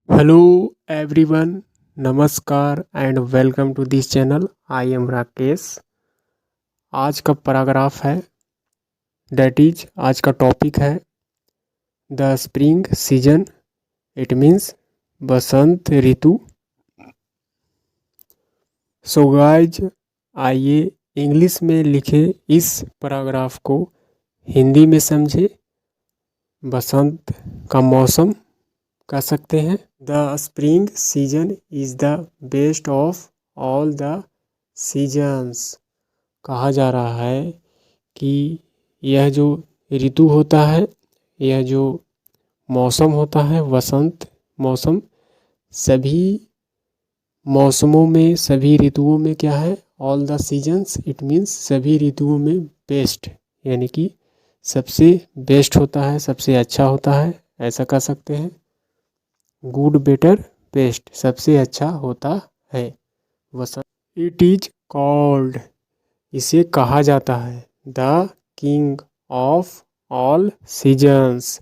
Hello everyone, नमस्कार and welcome to this channel. I am Rakesh. आज का पैराग्राफ है, आज का टॉपिक है the spring season. It means बसंत ऋतु। सो गाइज, आइए इंग्लिश में लिखे इस पैराग्राफ को हिंदी में समझे। बसंत का मौसम कह सकते हैं। The spring season is the best of all the seasons. कहा जा रहा है कि यह जो ऋतु होता है, यह जो मौसम होता है, वसंत मौसम, सभी मौसमों में, सभी ऋतुओं में क्या है, all the seasons, it means सभी ऋतुओं में बेस्ट, यानी कि सबसे बेस्ट होता है, सबसे अच्छा होता है, ऐसा कह सकते हैं। गुड, बेटर, बेस्ट, सबसे अच्छा होता है वसंत। इट इज कॉल्ड, इसे कहा जाता है the king of all seasons,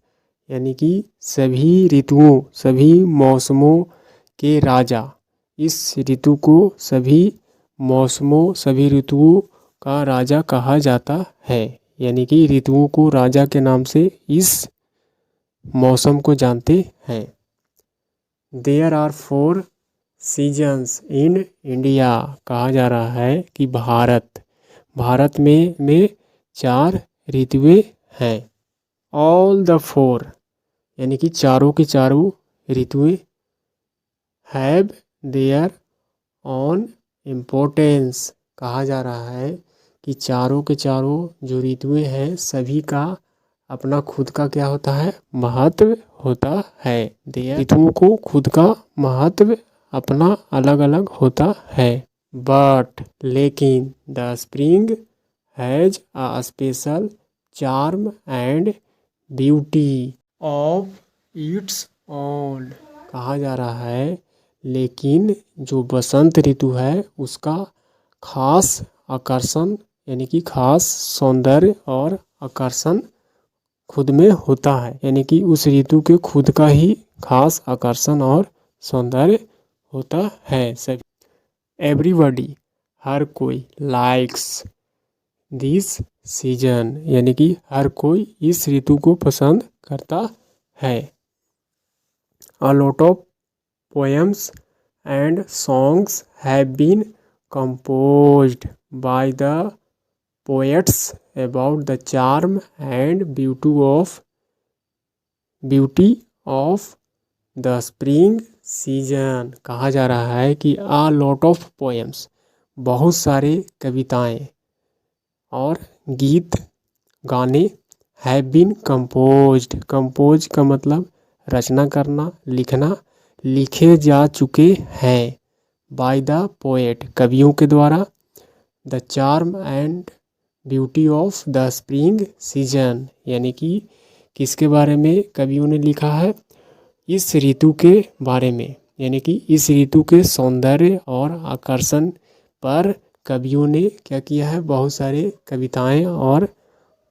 यानी कि सभी ऋतुओं, सभी मौसमों के राजा। इस ऋतु को सभी मौसमों, सभी ऋतुओं का राजा कहा जाता है, यानी कि ऋतुओं को राजा के नाम से इस मौसम को जानते हैं। There are 4 seasons in India. कहा जा रहा है कि भारत में 4 ऋतुएं हैं। ऑल द 4, यानी कि चारों की चारों ऋतुएं हैव देयर ऑन इम्पोर्टेंस। कहा जा रहा है कि चारों के चारों जो ऋतुएं हैं, सभी का अपना खुद का क्या होता है, महत्व होता है। ऋतुओं को खुद का महत्व अपना अलग अलग होता है। बट, लेकिन, the spring has a special charm and beauty of its own. कहा जा रहा है लेकिन जो बसंत ऋतु है उसका खास आकर्षण, यानी कि खास सौंदर्य और आकर्षण खुद में होता है, यानी कि उस ऋतु के खुद का ही खास आकर्षण और सौंदर्य होता है। सभी, एवरीबॉडी, हर कोई, लाइक्स दिस सीजन, यानी कि हर कोई इस ऋतु को पसंद करता है। A lot of poems and songs have been composed by the poets about the charm and beauty of the spring season। कहा जा रहा है कि a lot of poems, बहुत सारे कविताएं और गीत, गाने, have been composed, compose का मतलब रचना करना, लिखना, लिखे जा चुके हैं। बाय द पोएट, कवियों के द्वारा। The charm and beauty of the spring season, यानी कि किसके बारे में कवियों ने लिखा है, इस ऋतु के बारे में, यानी कि इस ऋतु के सौंदर्य और आकर्षण पर कवियों ने क्या किया है, बहुत सारे कविताएं और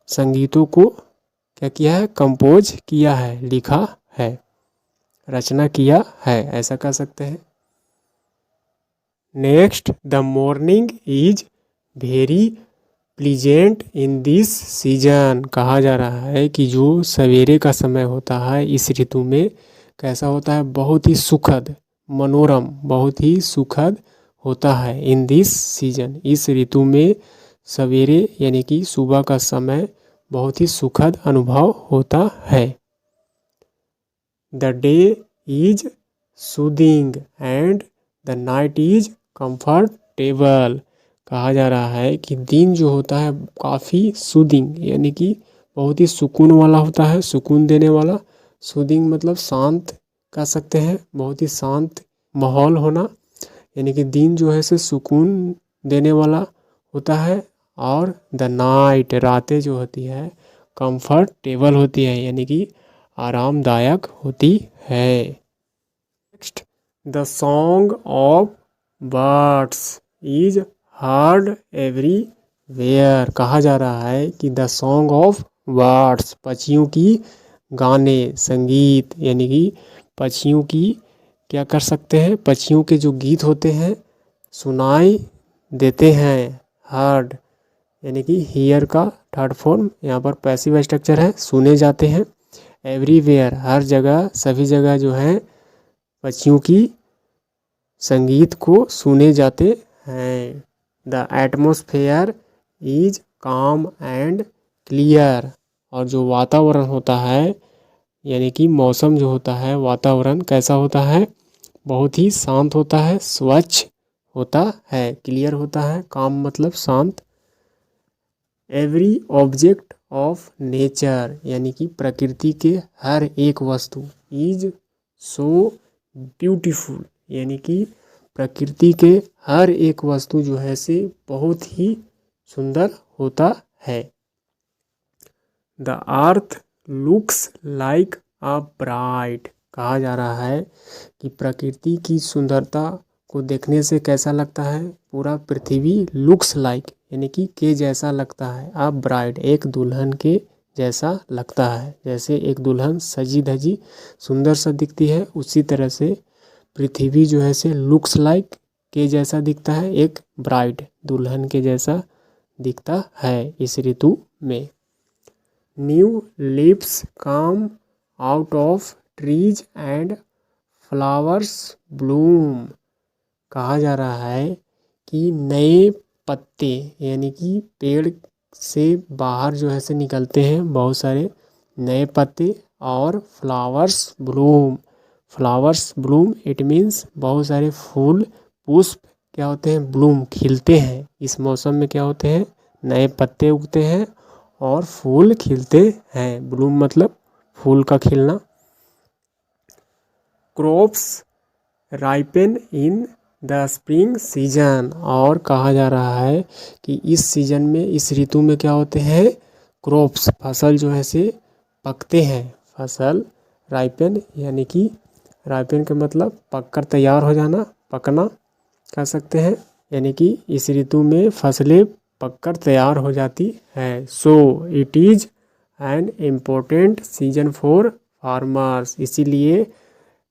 संगीतों को क्या किया है, कंपोज किया है, लिखा है, रचना किया है, ऐसा कह सकते हैं। Next, the morning is very pleasant in this season. कहा जा रहा है कि जो सवेरे का समय होता है इस ऋतु में कैसा होता है, बहुत ही सुखद, मनोरम, बहुत ही सुखद होता है। इन दिस सीजन, इस ऋतु में सवेरे यानी कि सुबह का समय बहुत ही सुखद अनुभव होता है। The day is soothing and the night is comfortable. कहा जा रहा है कि दिन जो होता है काफ़ी सूदिंग, यानी कि बहुत ही सुकून वाला होता है, सुकून देने वाला। सूदिंग मतलब शांत कह सकते हैं, बहुत ही शांत माहौल होना, यानी कि दिन जो है से सुकून देने वाला होता है। और द नाइट, रातें जो होती है कंफर्टेबल होती है, यानी कि आरामदायक होती है। Next, the song of birds is heard everywhere. कहा जा रहा है कि द सॉन्ग ऑफ बर्ड्स, पक्षियों की गाने, संगीत, यानी कि पक्षियों की क्या कर सकते हैं, पक्षियों के जो गीत होते हैं सुनाई देते हैं। हर्ड यानी कि हियर का थर्ड फॉर्म यहाँ पर पैसिव स्ट्रक्चर है, सुने जाते हैं। एवरीवेयर हर जगह, सभी जगह जो है पक्षियों की संगीत को सुने जाते हैं। द एटमोसफेयर इज काम एंड क्लियर, और जो वातावरण होता है यानी कि मौसम जो होता है, वातावरण कैसा होता है, बहुत ही शांत होता है, स्वच्छ होता है, क्लियर होता है। काम मतलब शांत। एवरी ऑब्जेक्ट ऑफ नेचर यानी कि प्रकृति के हर एक वस्तु इज सो ब्यूटीफुल यानी कि प्रकृति के हर एक वस्तु जो है से बहुत ही सुंदर होता है। The earth looks like a bride, कहा जा रहा है कि प्रकृति की सुंदरता को देखने से कैसा लगता है, पूरा पृथ्वी लुक्स लाइक यानी कि के जैसा लगता है, अ ब्राइड एक दुल्हन के जैसा लगता है। जैसे एक दुल्हन सजी धजी सुंदर सा दिखती है, उसी तरह से पृथ्वी जो है से लुक्स लाइक के जैसा दिखता है, एक ब्राइड दुल्हन के जैसा दिखता है इस ऋतु में। New leaves come out of trees and flowers Bloom, कहा जा रहा है कि नए पत्ते यानी कि पेड़ से बाहर जो है से निकलते हैं बहुत सारे नए पत्ते, और फ्लावर्स ब्लूम इट मीन्स बहुत सारे फूल पुष्प क्या होते हैं, ब्लूम खिलते हैं। इस मौसम में क्या होते हैं, नए पत्ते उगते हैं और फूल खिलते हैं। ब्लूम मतलब फूल का खिलना। Crops ripen in the spring season, और कहा जा रहा है कि इस सीजन में, इस ऋतु में क्या होते हैं, क्रॉप्स फसल जो है से पकते हैं। फसल राइपेन यानी कि राइपेन का मतलब पककर तैयार हो जाना, पकना कह सकते हैं, यानी कि इस ऋतु में फसलें पककर तैयार हो जाती है। So it is an important season for farmers, इसीलिए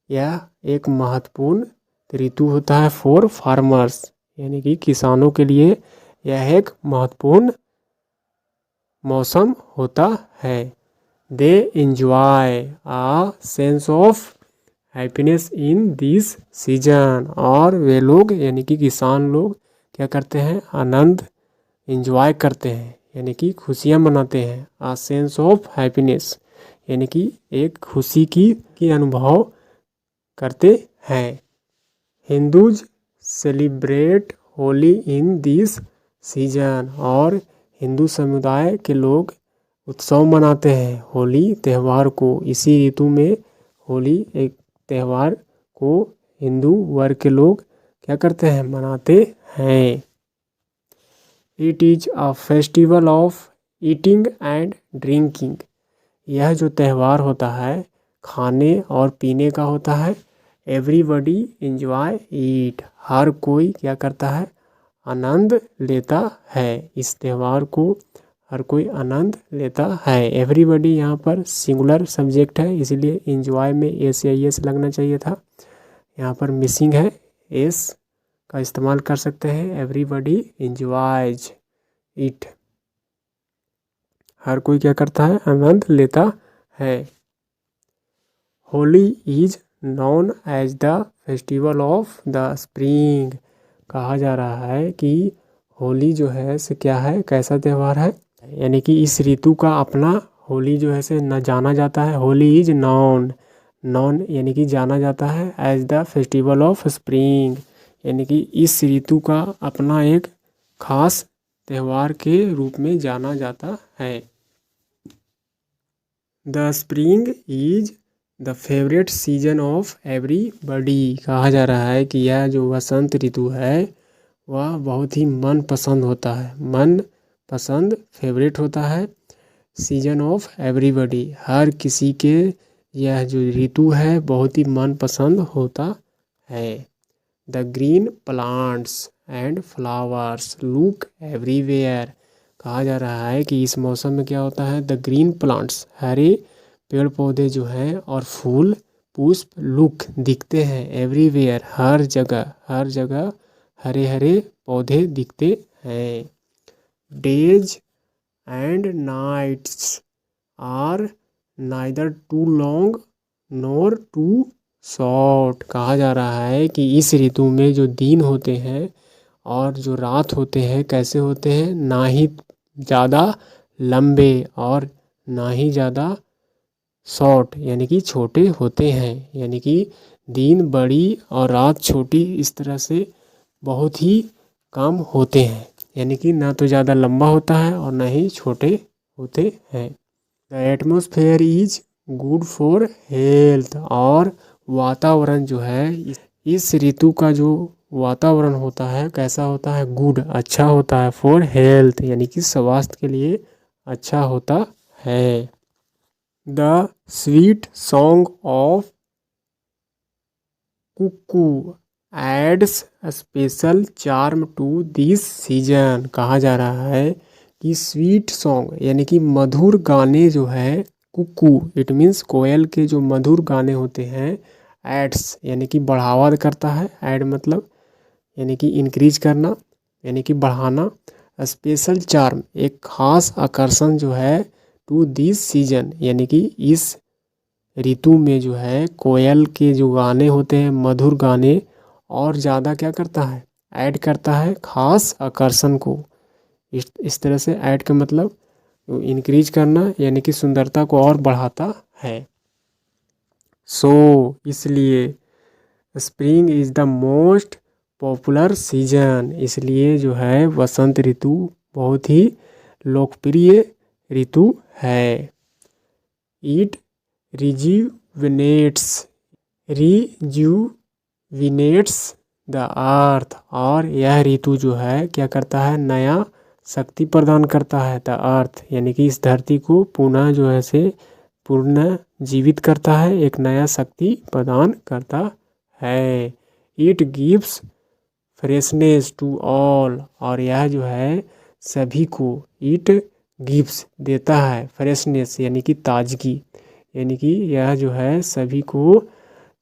यह एक महत्वपूर्ण ऋतु होता है फॉर फार्मर्स यानी कि किसानों के लिए यह एक महत्वपूर्ण मौसम होता है। They enjoy a sense of happiness in this season, और वे लोग यानी कि किसान लोग क्या करते हैं, आनंद इंजॉय करते हैं यानी कि खुशियाँ मनाते हैं। आ सेंस ऑफ हैप्पीनेस यानी कि एक खुशी की अनुभव करते हैं। Hindus celebrate Holi in this season, और हिंदू समुदाय के लोग उत्सव मनाते हैं होली त्यौहार को। इसी ऋतु में होली एक त्यौहार को हिंदू वर्ग के लोग क्या करते हैं, मनाते हैं। It is a festival of eating and drinking, यह जो त्यौहार होता है खाने और पीने का होता है। एवरीबडी इंजॉय ईट, हर कोई क्या करता है, आनंद लेता है। इस त्यौहार को हर कोई आनंद लेता है। एवरीबडी यहाँ पर सिंगुलर सब्जेक्ट है, इसलिए इंजॉय में एस या एस लगना चाहिए था, यहाँ पर मिसिंग है, एस का इस्तेमाल कर सकते हैं। एवरीबडी इंजॉयज इट, हर कोई क्या करता है, आनंद लेता है। Holi is known as the festival of the spring, कहा जा रहा है कि होली जो है से क्या है, कैसा त्यौहार है, यानी कि इस ऋतु का अपना होली जो है से न जाना जाता है। होली इज नॉन यानी कि जाना जाता है, as the festival of spring यानी कि इस ऋतु का अपना एक खास त्यौहार के रूप में जाना जाता है। The spring is the favourite season of everybody, कहा जा रहा है कि यह जो वसंत ऋतु है वह बहुत ही मनपसंद होता है, मन पसंद फेवरेट होता है। सीजन ऑफ एवरीबडी, हर किसी के यह जो ऋतु है बहुत ही मनपसंद होता है। The green plants and flowers look everywhere, कहा जा रहा है कि इस मौसम में क्या होता है, द ग्रीन प्लांट्स हरे पेड़ पौधे जो हैं और फूल पुष्प लुक दिखते हैं, एवरीवेयर हर जगह हरे हरे पौधे दिखते हैं। Days and nights are neither too long nor too short. कहा जा रहा है कि इस ऋतु में जो दिन होते हैं और जो रात होते हैं कैसे होते हैं, ना ही ज़्यादा लंबे और ना ही ज़्यादा शॉर्ट यानी कि छोटे होते हैं। यानी कि दिन बड़ी और रात छोटी, इस तरह से बहुत ही कम होते हैं। यानी कि ना तो ज़्यादा लंबा होता है और ना ही छोटे होते हैं। The atmosphere is good for health. और वातावरण जो है, इस ऋतु का जो वातावरण होता है कैसा होता है, गुड अच्छा होता है, फॉर हेल्थ यानी कि स्वास्थ्य के लिए अच्छा होता है। The sweet song of cuckoo adds special charm to this season. कहा जा रहा है कि स्वीट सॉन्ग यानी कि मधुर गाने जो है, कुकू इट मीन्स कोयल के जो मधुर गाने होते हैं, एड्स यानी कि बढ़ावा करता है, ऐड मतलब यानी कि इंक्रीज करना यानी कि बढ़ाना, स्पेशल चार्म एक खास आकर्षण जो है, टू दिस सीजन यानी कि इस ऋतु में जो है कोयल के जो गाने होते हैं मधुर गाने, और ज़्यादा क्या करता है, ऐड करता है खास आकर्षण को। इस तरह से ऐड का मतलब इंक्रीज करना यानी कि सुंदरता को और बढ़ाता है। सो इसलिए spring is the most popular season. इसलिए जो है वसंत ऋतु बहुत ही लोकप्रिय ऋतु है। It rejuvenates the earth. और यह ऋतु जो है क्या करता है, नया शक्ति प्रदान करता है, द अर्थ यानी कि इस धरती को पुनः जो है से पूर्ण जीवित करता है, एक नया शक्ति प्रदान करता है। It gives freshness to all. और यह जो है सभी को, इट गिव्स देता है, फ्रेशनेस यानी कि ताजगी, यानी कि यह जो है सभी को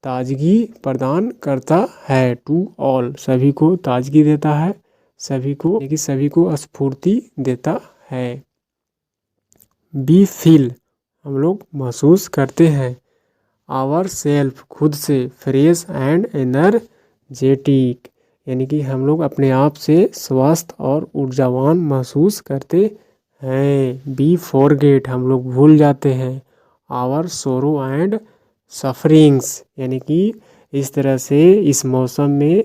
ताजगी प्रदान करता है, टू ऑल सभी को ताजगी देता है, सभी को यानी कि सभी को स्फूर्ति देता है। बी फील हम लोग महसूस करते हैं, आवर सेल्फ खुद से, फ्रेश एंड एनर्जेटिक यानी कि हम लोग अपने आप से स्वस्थ और ऊर्जावान महसूस करते हैं। बी फॉरगेट हम लोग भूल जाते हैं, आवर सोरो एंड सफरिंग्स यानी कि इस तरह से इस मौसम में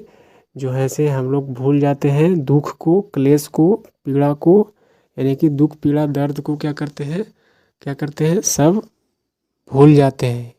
जो है से हम लोग भूल जाते हैं दुख को, क्लेश को, पीड़ा को, यानी कि दुख पीड़ा दर्द को क्या करते हैं सब भूल जाते हैं।